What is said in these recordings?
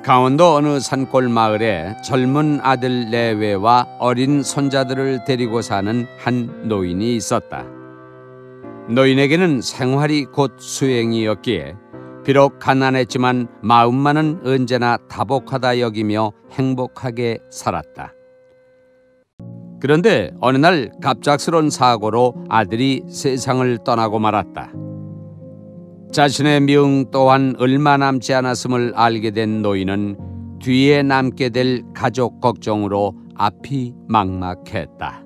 강원도 어느 산골 마을에 젊은 아들 내외와 어린 손자들을 데리고 사는 한 노인이 있었다. 노인에게는 생활이 곧 수행이었기에 비록 가난했지만 마음만은 언제나 다복하다 여기며 행복하게 살았다. 그런데 어느 날 갑작스러운 사고로 아들이 세상을 떠나고 말았다. 자신의 미ung 또한 얼마 남지 않았음을 알게 된 노인은 뒤에 남게 될 가족 걱정으로 앞이 막막했다.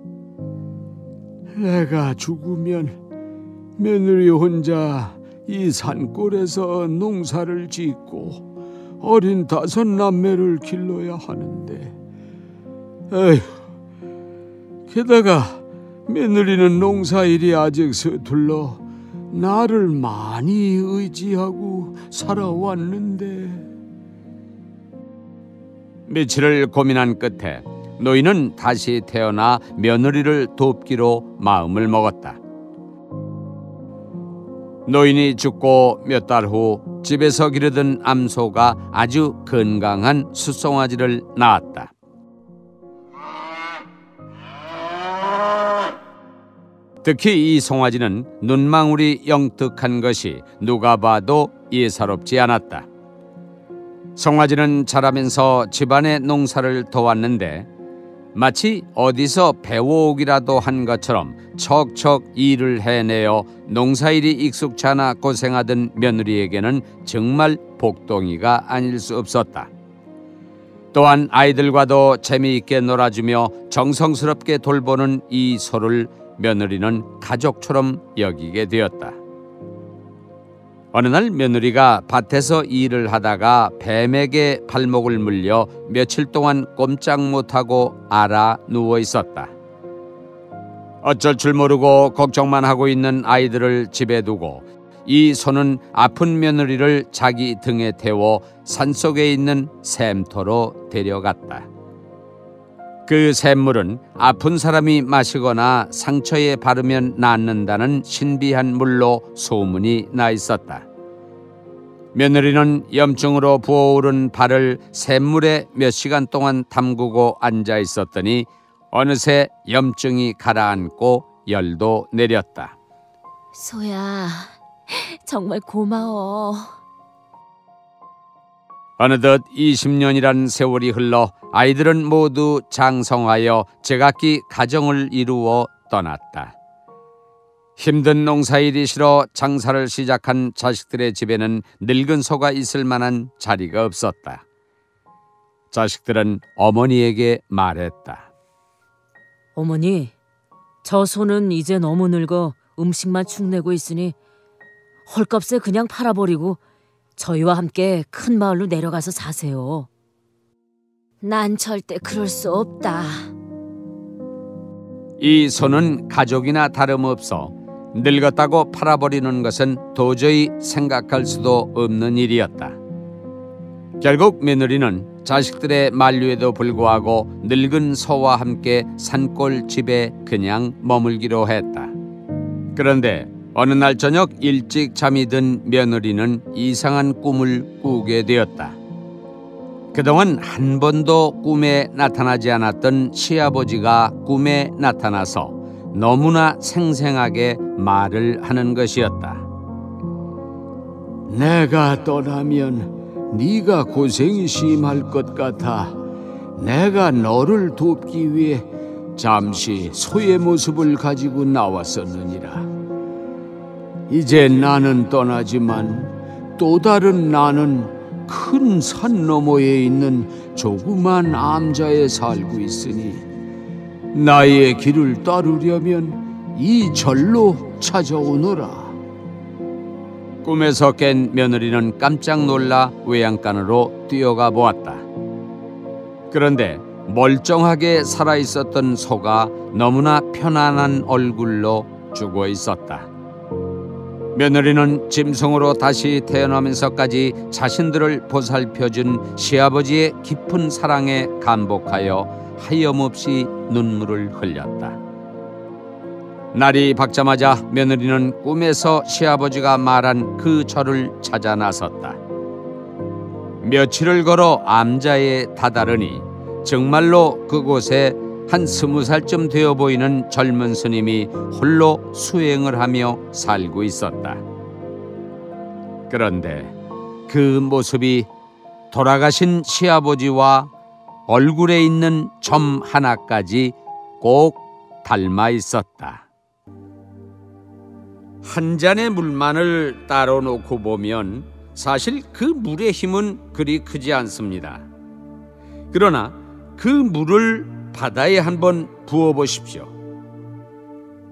내가 죽으면 며느리 혼자 이 산골에서 농사를 짓고 어린 5남매를 길러야 하는데, 에휴, 게다가 며느리는 농사일이 아직 서툴러 나를 많이 의지하고 살아왔는데. 며칠을 고민한 끝에 노인은 다시 태어나 며느리를 돕기로 마음을 먹었다. 노인이 죽고 몇 달 후 집에서 기르던 암소가 아주 건강한 숫송아지를 낳았다. 특히 이 송아지는 눈망울이 영특한 것이 누가 봐도 예사롭지 않았다. 송아지는 자라면서 집안의 농사를 도왔는데 마치 어디서 배워오기라도 한 것처럼 척척 일을 해내어 농사일이 익숙치 않아 고생하던 며느리에게는 정말 복덩이가 아닐 수 없었다. 또한 아이들과도 재미있게 놀아주며 정성스럽게 돌보는 이 소를 며느리는 가족처럼 여기게 되었다. 어느 날 며느리가 밭에서 일을 하다가 뱀에게 발목을 물려 며칠 동안 꼼짝 못하고 앓아 누워 있었다. 어쩔 줄 모르고 걱정만 하고 있는 아이들을 집에 두고 이 소는 아픈 며느리를 자기 등에 태워 산속에 있는 샘터로 데려갔다. 그 샘물은 아픈 사람이 마시거나 상처에 바르면 낫는다는 신비한 물로 소문이 나 있었다. 며느리는 염증으로 부어오른 발을 샘물에 몇 시간 동안 담그고 앉아 있었더니 어느새 염증이 가라앉고 열도 내렸다. 소야, 정말 고마워. 어느덧 20년이란 세월이 흘러 아이들은 모두 장성하여 제각기 가정을 이루어 떠났다. 힘든 농사일이 싫어 장사를 시작한 자식들의 집에는 늙은 소가 있을 만한 자리가 없었다. 자식들은 어머니에게 말했다. 어머니, 저 소는 이제 너무 늙어 음식만 축내고 있으니 헐값에 그냥 팔아버리고 저희와 함께 큰 마을로 내려가서 사세요. 난 절대 그럴 수 없다. 이 소는 가족이나 다름없어 늙었다고 팔아버리는 것은 도저히 생각할 수도 없는 일이었다. 결국 며느리는 자식들의 만류에도 불구하고 늙은 소와 함께 산골 집에 그냥 머물기로 했다. 그런데 어느 날 저녁 일찍 잠이 든 며느리는 이상한 꿈을 꾸게 되었다. 그동안 한 번도 꿈에 나타나지 않았던 시아버지가 꿈에 나타나서 너무나 생생하게 말을 하는 것이었다. 내가 떠나면 네가 고생이 심할 것 같아 내가 너를 돕기 위해 잠시 소의 모습을 가지고 나왔었느니라. 이제 나는 떠나지만 또 다른 나는 큰 산 너머에 있는 조그만 암자에 살고 있으니 나의 길을 따르려면 이 절로 찾아오너라. 꿈에서 깬 며느리는 깜짝 놀라 외양간으로 뛰어가 보았다. 그런데 멀쩡하게 살아있었던 소가 너무나 편안한 얼굴로 죽어 있었다. 며느리는 짐승으로 다시 태어나면서까지 자신들을 보살펴준 시아버지의 깊은 사랑에 감복하여 하염없이 눈물을 흘렸다. 날이 밝자마자 며느리는 꿈에서 시아버지가 말한 그 절을 찾아 나섰다. 며칠을 걸어 암자에 다다르니 정말로 그곳에 한 20살쯤 되어 보이는 젊은 스님이 홀로 수행을 하며 살고 있었다. 그런데 그 모습이 돌아가신 시아버지와 얼굴에 있는 점 하나까지 꼭 닮아 있었다. 한 잔의 물만을 따로 놓고 보면 사실 그 물의 힘은 그리 크지 않습니다. 그러나 그 물을 바다에 한번 부어 보십시오.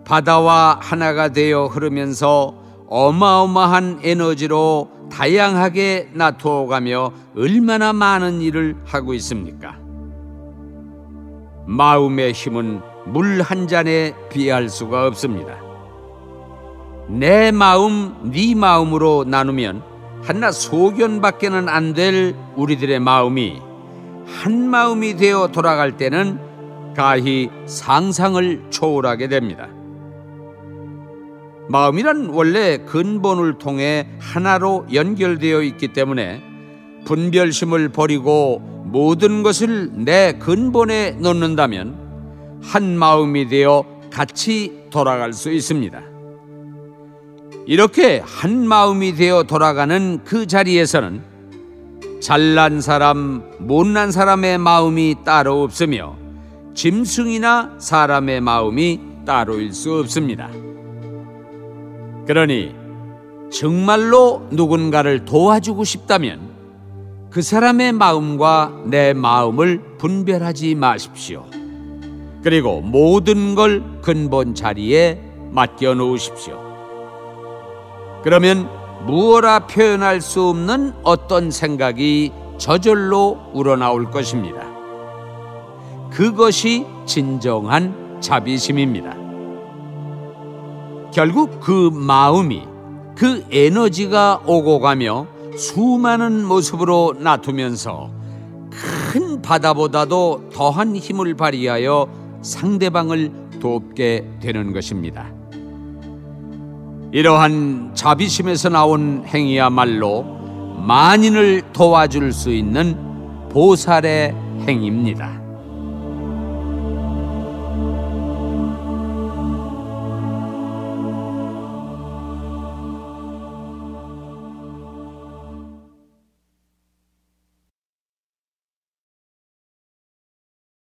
바다와 하나가 되어 흐르면서 어마어마한 에너지로 다양하게 나누어가며 얼마나 많은 일을 하고 있습니까? 마음의 힘은 물 한 잔에 비할 수가 없습니다. 내 마음, 네 마음으로 나누면 한낱 소견밖에는 안 될 우리들의 마음이 한 마음이 되어 돌아갈 때는 가히 상상을 초월하게 됩니다. 마음이란 원래 근본을 통해 하나로 연결되어 있기 때문에 분별심을 버리고 모든 것을 내 근본에 놓는다면 한 마음이 되어 같이 돌아갈 수 있습니다. 이렇게 한 마음이 되어 돌아가는 그 자리에서는 잘난 사람, 못난 사람의 마음이 따로 없으며 짐승이나 사람의 마음이 따로일 수 없습니다. 그러니 정말로 누군가를 도와주고 싶다면 그 사람의 마음과 내 마음을 분별하지 마십시오. 그리고 모든 걸 근본 자리에 맡겨 놓으십시오. 그러면 무어라 표현할 수 없는 어떤 생각이 저절로 우러나올 것입니다. 그것이 진정한 자비심입니다. 결국 그 마음이, 그 에너지가 오고 가며 수많은 모습으로 나타면서 큰 바다보다도 더한 힘을 발휘하여 상대방을 돕게 되는 것입니다. 이러한 자비심에서 나온 행위야말로 만인을 도와줄 수 있는 보살의 행위입니다.